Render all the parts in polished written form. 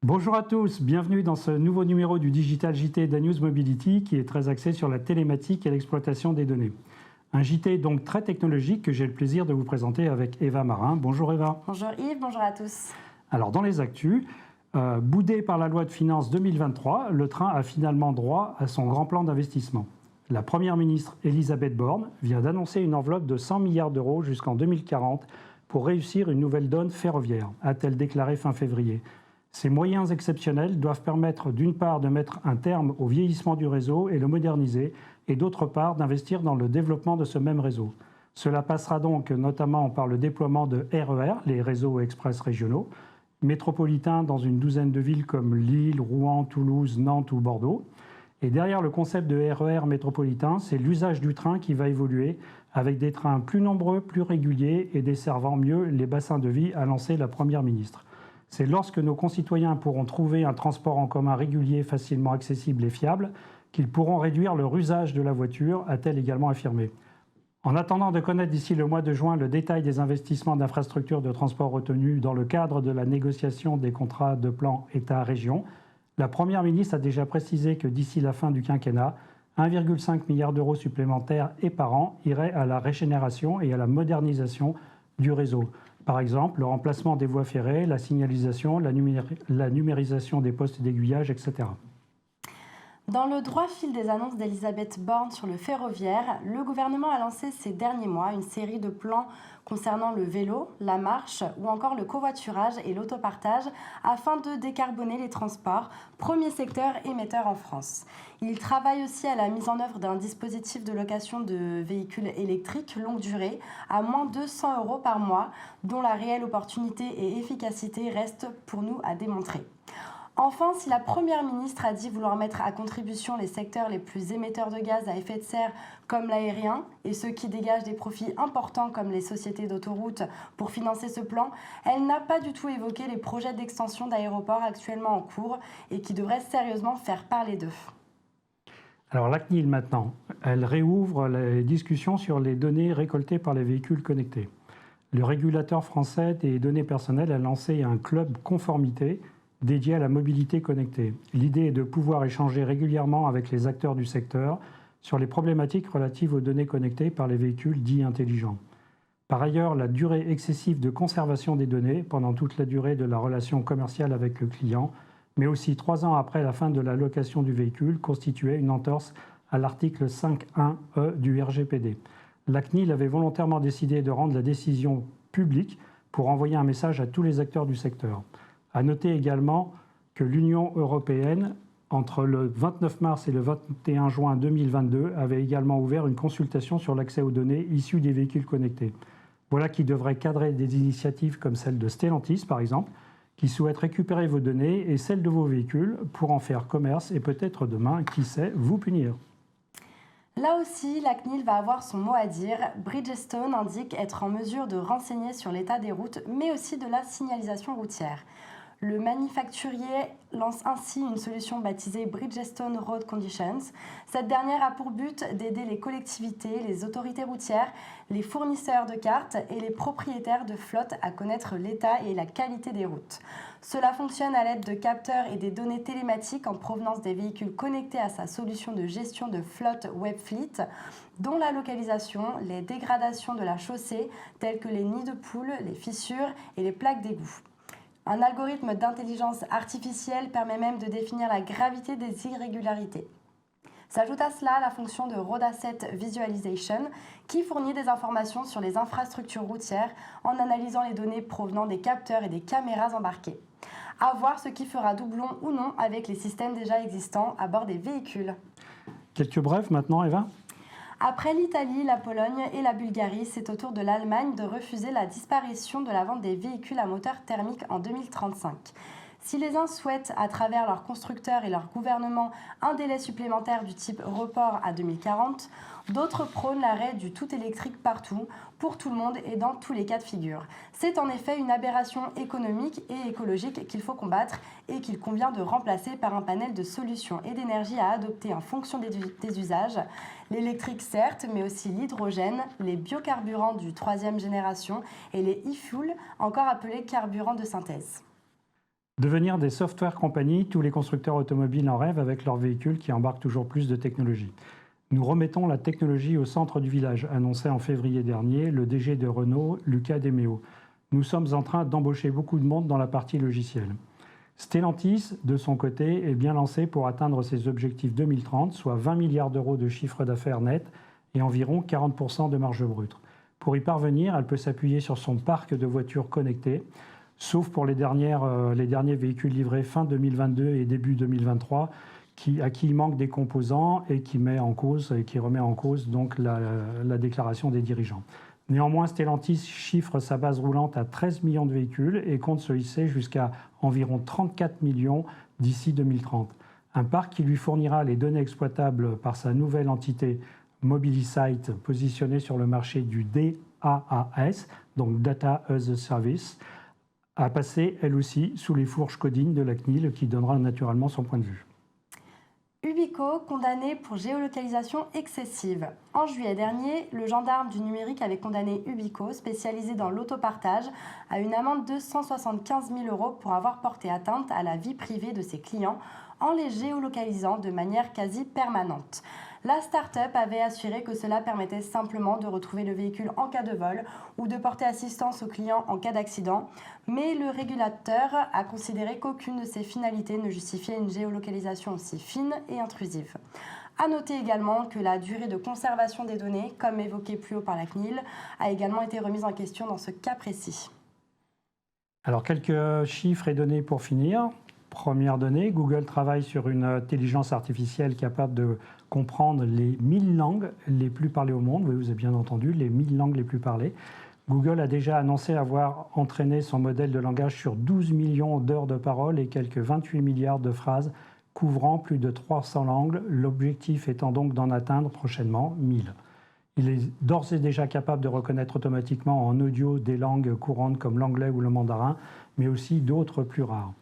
Bonjour à tous, bienvenue dans ce nouveau numéro du Digital JT d'Anews Mobility qui est très axé sur la télématique et l'exploitation des données. Un JT donc très technologique que j'ai le plaisir de vous présenter avec Eva Marin. Bonjour Eva. Bonjour Yves, bonjour à tous. Alors dans les actus, boudé par la loi de finances 2023, le train a finalement droit à son grand plan d'investissement. La première ministre Elisabeth Borne vient d'annoncer une enveloppe de 100 milliards d'euros jusqu'en 2040 pour réussir une nouvelle donne ferroviaire, a-t-elle déclaré fin février. Ces moyens exceptionnels doivent permettre d'une part de mettre un terme au vieillissement du réseau et le moderniser, et d'autre part d'investir dans le développement de ce même réseau. Cela passera donc notamment par le déploiement de RER, les réseaux express régionaux, métropolitains dans une douzaine de villes comme Lille, Rouen, Toulouse, Nantes ou Bordeaux. Et derrière le concept de RER métropolitain, c'est l'usage du train qui va évoluer, avec des trains plus nombreux, plus réguliers et desservant mieux les bassins de vie, a lancé la Première ministre. C'est lorsque nos concitoyens pourront trouver un transport en commun régulier, facilement accessible et fiable, qu'ils pourront réduire leur usage de la voiture, a-t-elle également affirmé. En attendant de connaître d'ici le mois de juin le détail des investissements d'infrastructures de transport retenus dans le cadre de la négociation des contrats de plan État-région, la Première ministre a déjà précisé que d'ici la fin du quinquennat, 1,5 milliard d'euros supplémentaires et par an iraient à la régénération et à la modernisation du réseau. Par exemple, le remplacement des voies ferrées, la signalisation, la numérisation des postes d'aiguillage, etc. Dans le droit fil des annonces d'Elisabeth Borne sur le ferroviaire, le gouvernement a lancé ces derniers mois une série de plans concernant le vélo, la marche ou encore le covoiturage et l'autopartage afin de décarboner les transports, premier secteur émetteur en France. Il travaille aussi à la mise en œuvre d'un dispositif de location de véhicules électriques longue durée à moins de 100 € par mois, dont la réelle opportunité et efficacité restent pour nous à démontrer. Enfin, si la Première ministre a dit vouloir mettre à contribution les secteurs les plus émetteurs de gaz à effet de serre comme l'aérien et ceux qui dégagent des profits importants comme les sociétés d'autoroutes pour financer ce plan, elle n'a pas du tout évoqué les projets d'extension d'aéroports actuellement en cours et qui devraient sérieusement faire parler d'eux. Alors la CNIL maintenant, elle réouvre les discussions sur les données récoltées par les véhicules connectés. Le régulateur français des données personnelles a lancé un club conformité dédié à la mobilité connectée. L'idée est de pouvoir échanger régulièrement avec les acteurs du secteur sur les problématiques relatives aux données connectées par les véhicules dits intelligents. Par ailleurs, la durée excessive de conservation des données pendant toute la durée de la relation commerciale avec le client, mais aussi 3 ans après la fin de la location du véhicule, constituait une entorse à l'article 5.1e du RGPD. La CNIL avait volontairement décidé de rendre la décision publique pour envoyer un message à tous les acteurs du secteur. À noter également que l'Union européenne, entre le 29 mars et le 21 juin 2022, avait également ouvert une consultation sur l'accès aux données issues des véhicules connectés. Voilà qui devrait cadrer des initiatives comme celle de Stellantis, par exemple, qui souhaite récupérer vos données et celles de vos véhicules pour en faire commerce et peut-être demain, qui sait, vous punir. Là aussi, la CNIL va avoir son mot à dire. Bridgestone indique être en mesure de renseigner sur l'état des routes, mais aussi de la signalisation routière. Le manufacturier lance ainsi une solution baptisée Bridgestone Road Conditions. Cette dernière a pour but d'aider les collectivités, les autorités routières, les fournisseurs de cartes et les propriétaires de flottes à connaître l'état et la qualité des routes. Cela fonctionne à l'aide de capteurs et des données télématiques en provenance des véhicules connectés à sa solution de gestion de flotte WebFleet, dont la localisation, les dégradations de la chaussée, telles que les nids de poules, les fissures et les plaques d'égout. Un algorithme d'intelligence artificielle permet même de définir la gravité des irrégularités. S'ajoute à cela la fonction de Road Asset Visualization qui fournit des informations sur les infrastructures routières en analysant les données provenant des capteurs et des caméras embarquées. À voir ce qui fera doublon ou non avec les systèmes déjà existants à bord des véhicules. Quelques brefs maintenant, Eva ? Après l'Italie, la Pologne et la Bulgarie, c'est au tour de l'Allemagne de refuser la disparition de la vente des véhicules à moteur thermique en 2035. Si les uns souhaitent, à travers leurs constructeurs et leur gouvernement, un délai supplémentaire du type report à 2040, d'autres prônent l'arrêt du tout électrique partout, pour tout le monde et dans tous les cas de figure. C'est en effet une aberration économique et écologique qu'il faut combattre et qu'il convient de remplacer par un panel de solutions et d'énergie à adopter en fonction des usages. L'électrique certes, mais aussi l'hydrogène, les biocarburants du 3e génération et les e-fuels, encore appelés carburants de synthèse. Devenir des software companies, tous les constructeurs automobiles en rêvent avec leurs véhicules qui embarquent toujours plus de technologie. Nous remettons la technologie au centre du village, annonçait en février dernier le DG de Renault, Luca De Meo. Nous sommes en train d'embaucher beaucoup de monde dans la partie logicielle. Stellantis, de son côté, est bien lancé pour atteindre ses objectifs 2030, soit 20 milliards d'euros de chiffre d'affaires net et environ 40% de marge brute. Pour y parvenir, elle peut s'appuyer sur son parc de voitures connectées, sauf pour les derniers véhicules livrés fin 2022 et début 2023, à qui il manque des composants et qui remet en cause donc la déclaration des dirigeants. Néanmoins, Stellantis chiffre sa base roulante à 13 millions de véhicules et compte se hisser jusqu'à environ 34 millions d'ici 2030. Un parc qui lui fournira les données exploitables par sa nouvelle entité Mobilisite, positionnée sur le marché du DaaS, donc Data as a Service, a passé elle aussi sous les fourches codines de la CNIL qui donnera naturellement son point de vue. Ubico, condamné pour géolocalisation excessive. En juillet dernier, le gendarme du numérique avait condamné Ubico, spécialisé dans l'autopartage, à une amende de 175 000 € pour avoir porté atteinte à la vie privée de ses clients en les géolocalisant de manière quasi permanente. La start-up avait assuré que cela permettait simplement de retrouver le véhicule en cas de vol ou de porter assistance aux clients en cas d'accident, mais le régulateur a considéré qu'aucune de ces finalités ne justifiait une géolocalisation aussi fine et intrusive. À noter également que la durée de conservation des données, comme évoqué plus haut par la CNIL, a également été remise en question dans ce cas précis. Alors, quelques chiffres et données pour finir. Première donnée, Google travaille sur une intelligence artificielle capable de comprendre les 1000 langues les plus parlées au monde. Oui, vous avez bien entendu, les 1000 langues les plus parlées. Google a déjà annoncé avoir entraîné son modèle de langage sur 12 millions d'heures de parole et quelques 28 milliards de phrases couvrant plus de 300 langues, l'objectif étant donc d'en atteindre prochainement 1000. Il est d'ores et déjà capable de reconnaître automatiquement en audio des langues courantes comme l'anglais ou le mandarin, mais aussi d'autres plus rares.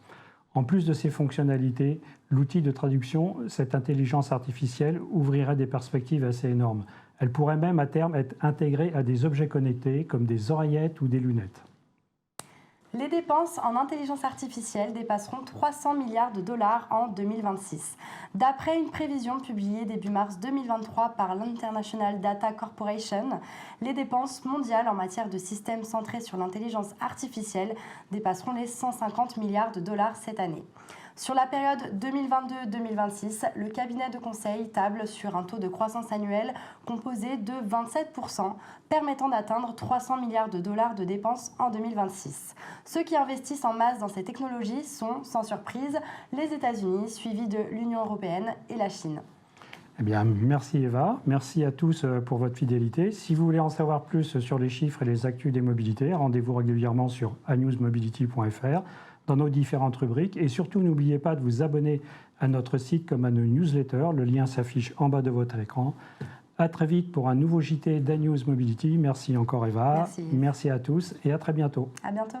En plus de ces fonctionnalités, l'outil de traduction, cette intelligence artificielle, ouvrirait des perspectives assez énormes. Elle pourrait même à terme être intégrée à des objets connectés comme des oreillettes ou des lunettes. Les dépenses en intelligence artificielle dépasseront 300 milliards de dollars en 2026. D'après une prévision publiée début mars 2023 par l'International Data Corporation, les dépenses mondiales en matière de systèmes centrés sur l'intelligence artificielle dépasseront les 150 milliards de dollars cette année. Sur la période 2022-2026, le cabinet de conseil table sur un taux de croissance annuel composé de 27%, permettant d'atteindre 300 milliards de dollars de dépenses en 2026. Ceux qui investissent en masse dans ces technologies sont, sans surprise, les États-Unis, suivis de l'Union européenne et la Chine. Eh bien, merci Eva, merci à tous pour votre fidélité. Si vous voulez en savoir plus sur les chiffres et les actus des mobilités, rendez-vous régulièrement sur anewsmobility.fr dans nos différentes rubriques. Et surtout, n'oubliez pas de vous abonner à notre site comme à nos newsletters. Le lien s'affiche en bas de votre écran. À très vite pour un nouveau JT d'Anews Mobility. Merci encore Eva. Merci. Merci à tous et à très bientôt. À bientôt.